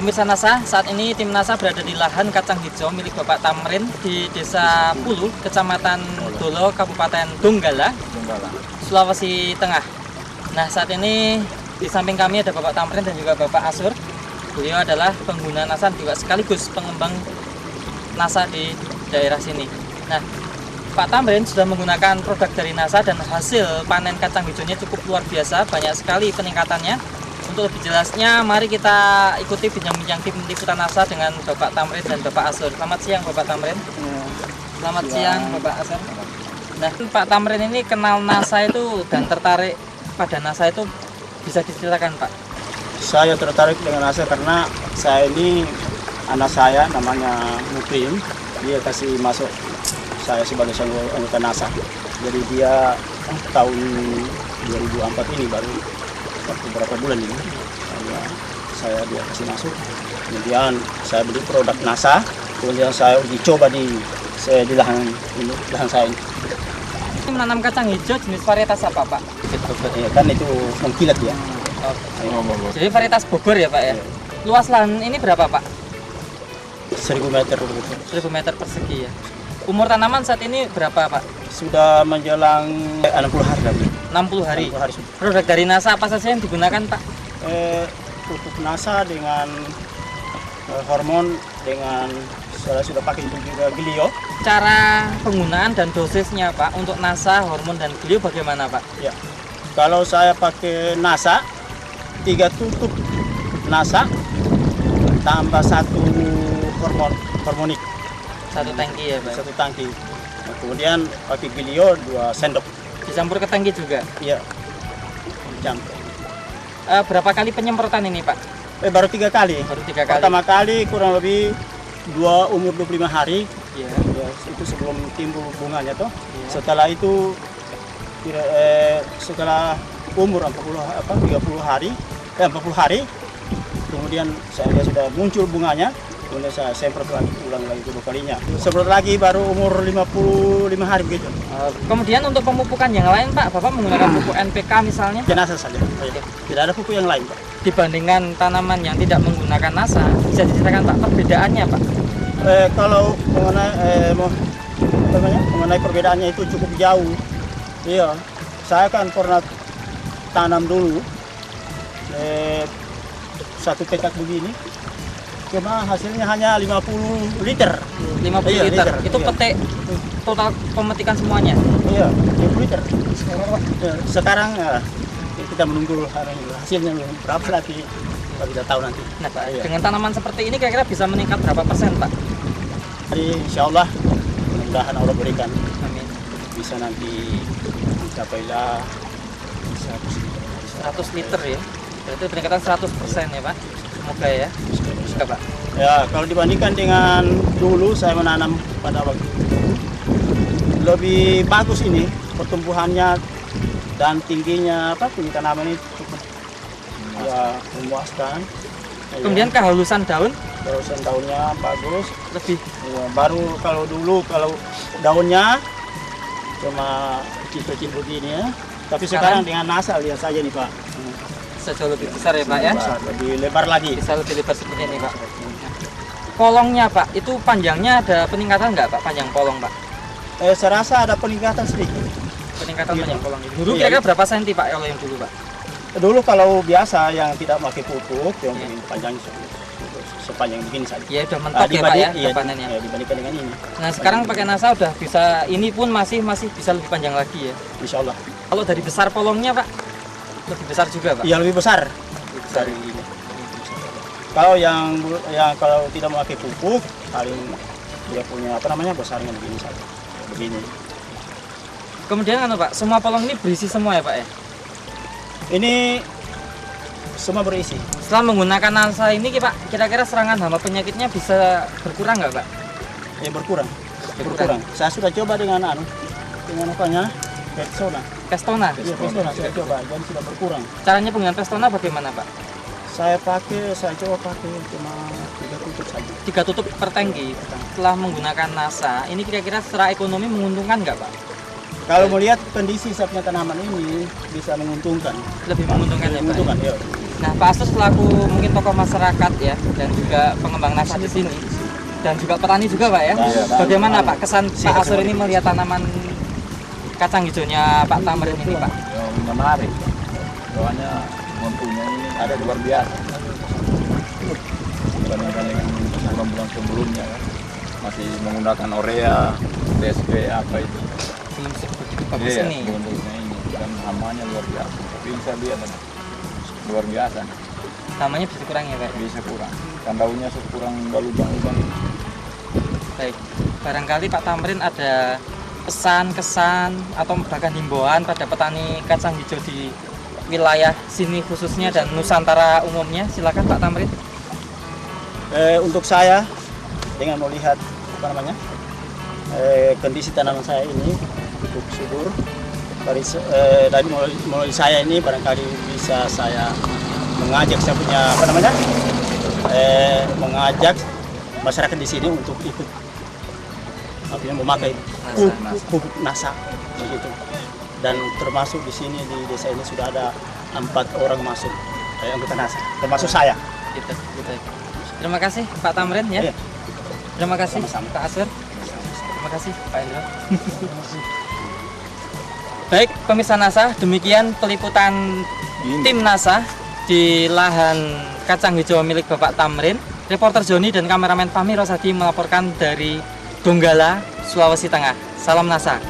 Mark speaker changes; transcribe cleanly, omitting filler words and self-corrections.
Speaker 1: Pemirsa NASA, saat ini tim NASA berada di lahan kacang hijau milik Bapak Tamrin di Desa Pulu, Kecamatan Dolo, Kabupaten Donggala, Sulawesi Tengah. Nah, saat ini di samping kami ada Bapak Tamrin dan juga Bapak Asur. Beliau adalah pengguna NASA juga sekaligus pengembang NASA di daerah sini. Nah, Pak Tamrin sudah menggunakan produk dari NASA dan hasil panen kacang hijaunya cukup luar biasa, banyak sekali peningkatannya. Untuk lebih jelasnya, mari kita ikuti bincang-bincang tim liputan NASA dengan Bapak Tamrin dan Bapak Asur. Selamat siang Bapak Tamrin. Selamat siang Bapak Asur. Nah, Pak Tamrin ini kenal NASA itu dan tertarik pada NASA itu bisa diceritakan Pak?
Speaker 2: Saya tertarik dengan NASA karena saya ini anak saya namanya Mukrim, dia kasih masuk saya sebagai anggota NASA. Jadi dia tahun 2004 ini baru beberapa bulan ini saya dia kasih masuk. Kemudian saya beli produk NASA, kemudian saya uji coba di lahan ini, lahan saya ini.
Speaker 1: Menanam kacang hijau jenis varietas apa Pak?
Speaker 2: Ya, kan itu mengkilat ya.
Speaker 1: Jadi varietas Bogor ya Pak ya? Luas lahan ini berapa Pak?
Speaker 2: 1000 meter.
Speaker 1: 1000 meter persegi ya. Umur tanaman saat ini berapa Pak?
Speaker 2: Sudah menjelang 60 hari lagi.
Speaker 1: 60 hari.
Speaker 2: 60 hari sudah.
Speaker 1: Produk dari NASA apa saja yang digunakan Pak?
Speaker 2: Pupuk NASA dengan hormon, dengan saya sudah pakai juga Glio.
Speaker 1: Cara penggunaan dan dosisnya Pak untuk NASA, hormon dan Glio bagaimana Pak?
Speaker 2: Ya, kalau saya pakai NASA 3 tutup NASA tambah 1 hormonik.
Speaker 1: 1 tangki ya Pak?
Speaker 2: 1 tangki. Nah, kemudian pakai Glio 2 sendok.
Speaker 1: Dicampur ke tangki juga?
Speaker 2: Iya, campur.
Speaker 1: Berapa kali penyemprotan ini Pak?
Speaker 2: Baru 3 kali.
Speaker 1: Baru 3 kali?
Speaker 2: Pertama kali kurang lebih umur 25 hari.
Speaker 1: Iya.
Speaker 2: Ya, itu sebelum timbul bunganya toh.
Speaker 1: Iya.
Speaker 2: Setelah itu setelah umur 30 hari, 40 hari, kemudian dia sudah muncul bunganya. Kemudian saya semprot lagi, ulang lagi kedua kalinya. Semprot lagi baru umur 55 hari begitu.
Speaker 1: Kemudian untuk pemupukan yang lain Pak, Bapak menggunakan pupuk NPK misalnya?
Speaker 2: NASA saja. Tidak ada pupuk yang lain Pak.
Speaker 1: Dibandingkan tanaman yang tidak menggunakan NASA, bisa diceritakan Pak perbedaannya Pak?
Speaker 2: Kalau mengenai perbedaannya itu cukup jauh. Iya, saya kan pernah tanam dulu 1 petak begini. Cuma hasilnya hanya 50 liter.
Speaker 1: 50 liter. Itu
Speaker 2: iya.
Speaker 1: petik total pemetikan semuanya?
Speaker 2: Iya, 50 liter. Sekarang kita menunggu hasilnya berapa nanti, kita tahu nanti.
Speaker 1: Nah Pak, dengan tanaman seperti ini kira-kira bisa meningkat berapa persen Pak?
Speaker 2: Jadi insya Allah, mudah-mudahan Allah berikan.
Speaker 1: Amin.
Speaker 2: Bisa nanti mencapailah
Speaker 1: 100 liter ya? Itu peningkatan 100% ya Pak? Semoga ya. Semoga Pak.
Speaker 2: Ya, kalau dibandingkan dengan dulu saya menanam pada waktu itu, lebih bagus ini pertumbuhannya dan tingginya tinggi tanaman ini cukup ya memuaskan.
Speaker 1: Kemudian kehalusan daun?
Speaker 2: Kehalusan daunnya bagus.
Speaker 1: Lebih.
Speaker 2: Ya, baru kalau dulu kalau daunnya cuma kecil-kecil begini ya. Tapi sekarang dengan NASA lihat saja nih Pak.
Speaker 1: Bisa jauh lebih besar ya Pak ya?
Speaker 2: Lebih lebar lagi.
Speaker 1: Bisa lebih lebar seperti ini Pak. Polongnya Pak, itu panjangnya ada peningkatan nggak Pak? Panjang polong Pak?
Speaker 2: Saya rasa ada peningkatan sedikit.
Speaker 1: Peningkatan
Speaker 2: Iya.
Speaker 1: panjang polong. Dulu
Speaker 2: Iya.
Speaker 1: kira-kira berapa senti Pak kalau yang dulu Pak?
Speaker 2: Dulu kalau biasa yang tidak pakai pupuk, yang begini panjang sepanjang begini saja.
Speaker 1: Ya udah mentok ya Pak ya panennya.
Speaker 2: Dibandingkan dengan ini.
Speaker 1: Nah sekarang pakai NASA udah bisa, ini pun masih bisa lebih panjang lagi ya.
Speaker 2: Insya Allah.
Speaker 1: Kalau dari besar polongnya Pak, lebih besar juga Pak?
Speaker 2: Iya lebih besar.
Speaker 1: Lebih besar.
Speaker 2: Dari ini. Kalau yang kalau tidak memakai pupuk, paling dia punya besarnya begini saja. Begini.
Speaker 1: Kemudian Pak, semua polong ini berisi semua ya Pak ya?
Speaker 2: Ini semua berisi.
Speaker 1: Setelah menggunakan NASA ini Pak, kira-kira serangan hama penyakitnya bisa berkurang nggak Pak?
Speaker 2: Ya berkurang. Saya sudah coba dengan Pestona.
Speaker 1: Pestona?
Speaker 2: Iya, Pestona saya coba dan sudah berkurang.
Speaker 1: Caranya penggunaan Pestona bagaimana Pak?
Speaker 2: Saya coba pakai cuma 3 tutup saja.
Speaker 1: 3 tutup per tangki. Setelah menggunakan NASA, ini kira-kira secara ekonomi menguntungkan nggak Pak?
Speaker 2: Kalau melihat kondisi saya punya tanaman ini bisa menguntungkan.
Speaker 1: Lebih menguntungkan ya Pak?
Speaker 2: Menguntungkan, ya.
Speaker 1: Nah, Pak Asur selaku mungkin tokoh masyarakat ya dan juga pengembang nasa di sini dan juga petani juga Pak ya.
Speaker 2: Iya,
Speaker 1: Bagaimana Pak kesan Pak Asur ini melihat tanaman kacang hijaunya Pak Tamrin ini Pak?
Speaker 3: Yang menarik, soalnya mutunya ini ada luar biasa. Dibandingkan dengan bulan-bulan sebelumnya kan, masih menggunakan urea, DSP apa itu.
Speaker 1: Belum sebegitu bagus
Speaker 3: Iya,
Speaker 1: ini.
Speaker 3: bentuknya ini dan hamanya luar biasa. Tapi bisa lihat luar biasa.
Speaker 1: Namanya bisa kurang ya Pak?
Speaker 3: Bisa kurang. Kan daunnya kurang lubang-lubang.
Speaker 1: Baik, barangkali Pak Tamrin ada pesan, kesan, atau bahkan himbauan pada petani kacang hijau di wilayah sini khususnya dan Nusantara umumnya. Silakan Pak Tamrin.
Speaker 2: Untuk saya dengan melihat apa namanya kondisi tanaman saya ini cukup subur dari mulai saya ini barangkali bisa saya mengajak saya punya apa namanya mengajak masyarakat di sini untuk ikut artinya memakai pupuk nasa begitu, dan termasuk di sini di desa ini sudah ada 4 orang masuk anggota nasa termasuk saya.
Speaker 1: Gitu. Terima kasih Pak Tamrin ya.
Speaker 2: Iya.
Speaker 1: Terima kasih
Speaker 2: Sama-sama.
Speaker 1: Pak Asur. Terima kasih Pak Indro. Baik, pemirsa NASA, demikian peliputan tim NASA di lahan kacang hijau milik Bapak Tamrin. Reporter Joni dan kameramen Fahmi Rosadi melaporkan dari Donggala, Sulawesi Tengah. Salam NASA.